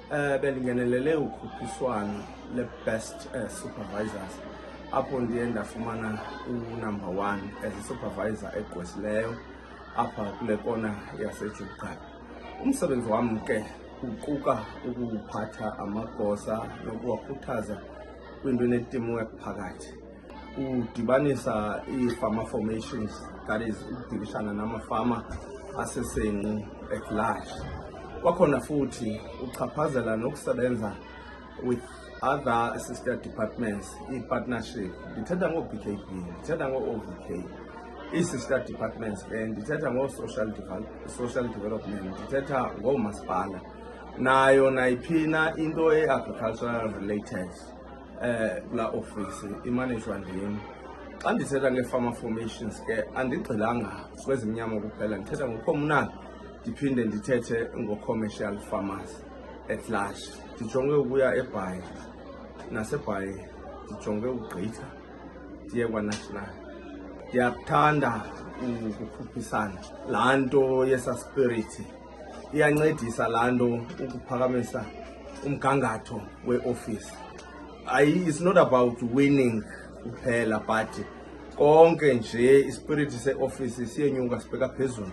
Bendingenelele ukhuphiswano le-best supervisors apho ndiye ndafumana u-number 1 as i-supervisor egqwesileyo apha kule kona yaseJuqana. Umsebenzi wam ke uquka ukuphatha amagosa nokuwakhuthaza kwinto ene-teamwork phakathi, udibanisa ii-farmer formations, that is ukudibishana namafama asesengqu at large. Kwakhona futhi uchaphazela nokusebenza with other sister departments, i-partnership. Ndithetha ngoo-BKB, ndithetha ngoo-OVK, ii-sister departments ke ndithetha ngoo-social development, ndithetha ngoomasipala, nayo nayiphina into e-agricultural related kulaa ofisi imanejwa ndim. Xa ndithetha nge-farmer formations ke andigxilanga kwezimnyama kuphela, ndithetha ngo-communal, ndiphinde ndithethe ngo-commercial farmers at large. Ndijonge ukuya eBhayi, naseBhayi ndijonge ugqitha ndiye kwa-national. Ndiyakuthanda ukukhuphisana, laa nto yesa spirit iyancedisa, laa nto ukuphakamisa umgangatho we-office. It's not about winning kuphela, but konke nje ispirit se-office siyenyuka sibheka phezulu.